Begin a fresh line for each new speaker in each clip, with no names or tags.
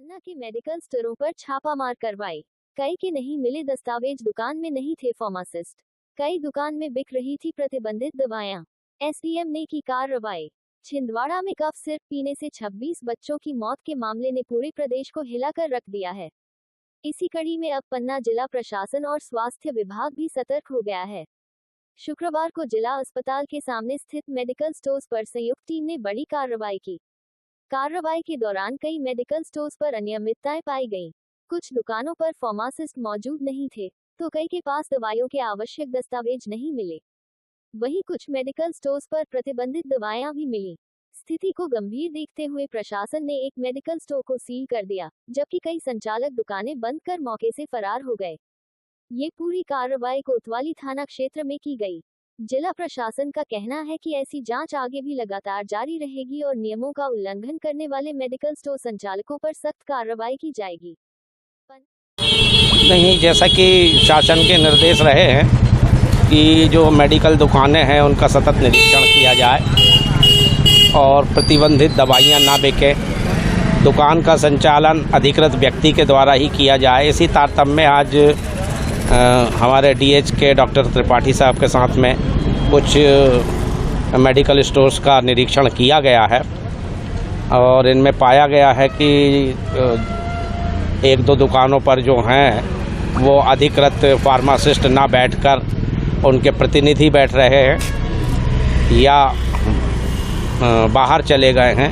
पन्ना के मेडिकल स्टोरों पर छापामार कार्रवाई। कई के नहीं मिले दस्तावेज, दुकान में नहीं थे फार्मासिस्ट। कई दुकान में बिक रही थी प्रतिबंधित दवाएं। एसडीएम ने की कार्रवाई। छिंदवाड़ा में कफ सिरप पीने से 26 बच्चों की मौत के मामले ने पूरे प्रदेश को हिलाकर रख दिया है। इसी कड़ी में अब पन्ना जिला प्रशासन और स्वास्थ्य विभाग भी सतर्क हो गया है। शुक्रवार को जिला अस्पताल के सामने स्थित मेडिकल स्टोर्स पर संयुक्त टीम ने बड़ी कार्रवाई की। कार्रवाई के दौरान कई मेडिकल स्टोर्स पर अनियमितताएं पाई गईं। कुछ दुकानों पर फार्मासिस्ट मौजूद नहीं थे, तो कई के पास दवाइयों के आवश्यक दस्तावेज नहीं मिले। वहीं कुछ मेडिकल स्टोर्स पर प्रतिबंधित दवाएं भी मिली। स्थिति को गंभीर देखते हुए प्रशासन ने एक मेडिकल स्टोर को सील कर दिया, जबकि कई संचालक दुकानें बंद कर मौके से फरार हो गए। ये पूरी कार्रवाई कोतवाली थाना क्षेत्र में की गई। जिला प्रशासन का कहना है कि ऐसी जांच आगे भी लगातार जारी रहेगी और नियमों का उल्लंघन करने वाले मेडिकल स्टोर संचालकों पर सख्त कार्रवाई की जाएगी।
नहीं, जैसा कि शासन के निर्देश रहे हैं कि जो मेडिकल दुकानें हैं उनका सतत निरीक्षण किया जाए और प्रतिबंधित दवाइयां ना बिके, दुकान का संचालन अधिकृत व्यक्ति के द्वारा ही किया जाए। इसी तारतम्य में आज हमारे डीएच के डॉक्टर त्रिपाठी साहब के साथ में कुछ मेडिकल स्टोर्स का निरीक्षण किया गया है और इनमें पाया गया है कि एक दो दुकानों पर जो हैं वो अधिकृत फार्मासिस्ट ना बैठकर उनके प्रतिनिधि बैठ रहे हैं या बाहर चले गए हैं,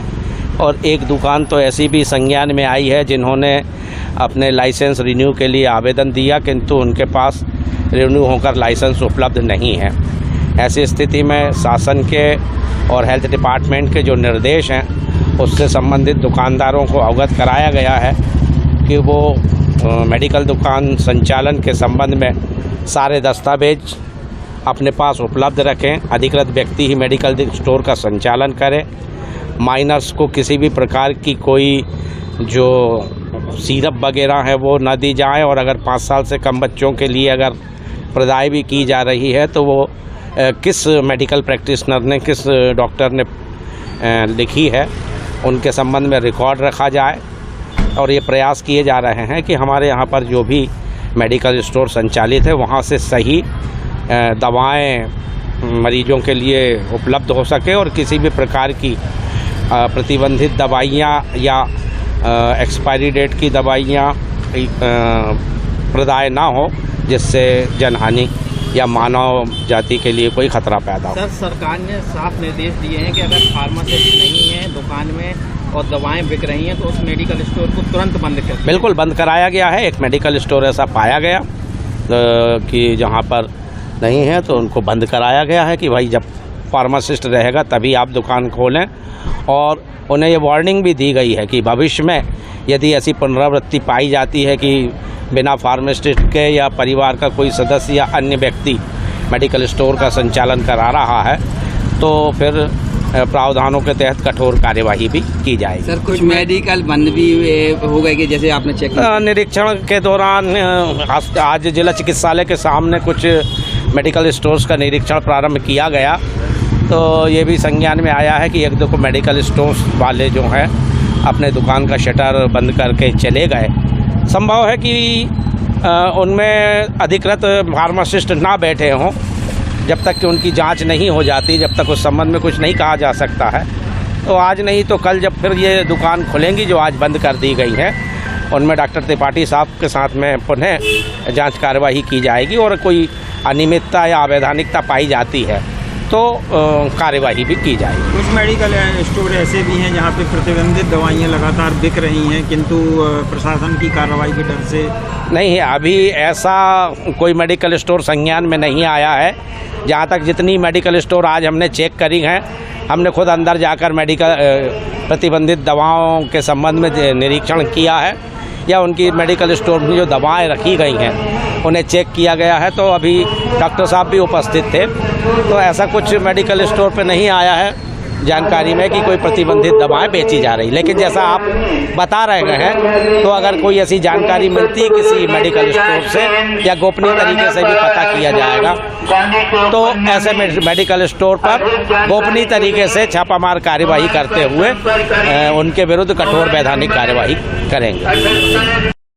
और एक दुकान तो ऐसी भी संज्ञान में आई है जिन्होंने अपने लाइसेंस रिन्यू के लिए आवेदन दिया, किंतु उनके पास रिन्यू होकर लाइसेंस उपलब्ध नहीं है। ऐसी स्थिति में शासन के और हेल्थ डिपार्टमेंट के जो निर्देश हैं उससे संबंधित दुकानदारों को अवगत कराया गया है कि वो मेडिकल दुकान संचालन के संबंध में सारे दस्तावेज अपने पास उपलब्ध रखें। अधिकृत व्यक्ति ही मेडिकल स्टोर का संचालन करे। माइनर्स को किसी भी प्रकार की कोई जो सिरप वगैरह है वो न दी जाए, और अगर 5 साल से कम बच्चों के लिए अगर प्रदाय भी की जा रही है तो वो किस मेडिकल प्रैक्टिशनर ने, किस डॉक्टर ने लिखी है, उनके संबंध में रिकॉर्ड रखा जाए। और ये प्रयास किए जा रहे हैं कि हमारे यहाँ पर जो भी मेडिकल स्टोर संचालित है वहाँ से सही दवाएं मरीजों के लिए उपलब्ध हो सके और किसी भी प्रकार की प्रतिबंधित दवाइयाँ या एक्सपायरी डेट की दवाइयाँ प्रदाय ना हो, जिससे जनहानि या मानव जाति के लिए कोई खतरा पैदा हो।
सर, सरकार ने साफ निर्देश दिए हैं कि अगर फार्मासिस्ट नहीं है दुकान में और दवाएं बिक रही हैं तो उस मेडिकल स्टोर को तुरंत बंद कर।
बिल्कुल बंद कराया गया है। एक मेडिकल स्टोर ऐसा पाया गया कि जहाँ पर नहीं है तो उनको बंद कराया गया है कि भाई जब फार्मासिस्ट रहेगा तभी आप दुकान खोलें, और उन्हें ये वार्निंग भी दी गई है कि भविष्य में यदि ऐसी पुनरावृत्ति पाई जाती है कि बिना फार्मासिस्ट के या परिवार का कोई सदस्य या अन्य व्यक्ति मेडिकल स्टोर का संचालन करा रहा है तो फिर प्रावधानों के तहत कठोर कार्यवाही भी की जाएगी।
सर, कुछ मेडिकल बंद भी हो गए कि जैसे आपने चेक
निरीक्षण के दौरान आज जिला चिकित्सालय के सामने कुछ मेडिकल स्टोर्स का निरीक्षण प्रारंभ किया गया, तो ये भी संज्ञान में आया है कि एक दो मेडिकल स्टोर्स वाले जो हैं अपने दुकान का शटर बंद करके चले गए। संभव है कि उनमें अधिकृत फार्मासिस्ट ना बैठे हों। जब तक कि उनकी जांच नहीं हो जाती, जब तक उस संबंध में कुछ नहीं कहा जा सकता है, तो आज नहीं तो कल जब फिर ये दुकान खुलेंगी जो आज बंद कर दी गई हैं, उनमें डॉक्टर त्रिपाठी साहब के साथ में पुनः जांच कार्यवाही की जाएगी, और कोई अनियमितता या अवैधानिकता पाई जाती है तो कार्यवाही भी की जाएगी।
कुछ मेडिकल स्टोर ऐसे भी हैं जहां पे प्रतिबंधित दवाइयां लगातार बिक रही हैं, किंतु प्रशासन की कार्रवाई के डर से
नहीं है। अभी ऐसा कोई मेडिकल स्टोर संज्ञान में नहीं आया है। जहां तक जितनी मेडिकल स्टोर आज हमने चेक करी हैं, हमने खुद अंदर जाकर मेडिकल प्रतिबंधित दवाओं के संबंध में निरीक्षण किया है, या उनकी मेडिकल स्टोर में जो दवाएं रखी गई हैं उन्हें चेक किया गया है। तो अभी डॉक्टर साहब भी उपस्थित थे, तो ऐसा कुछ मेडिकल स्टोर पे नहीं आया है जानकारी में कि कोई प्रतिबंधित दवाएं बेची जा रही। लेकिन जैसा आप बता रहे हैं, तो अगर कोई ऐसी जानकारी मिलती है किसी मेडिकल स्टोर से या गोपनीय तरीके से भी पता किया जाएगा, तो ऐसे मेडिकल स्टोर पर गोपनीय तरीके से छापामार कार्यवाही करते हुए उनके विरुद्ध कठोर वैधानिक कार्यवाही करेंगे।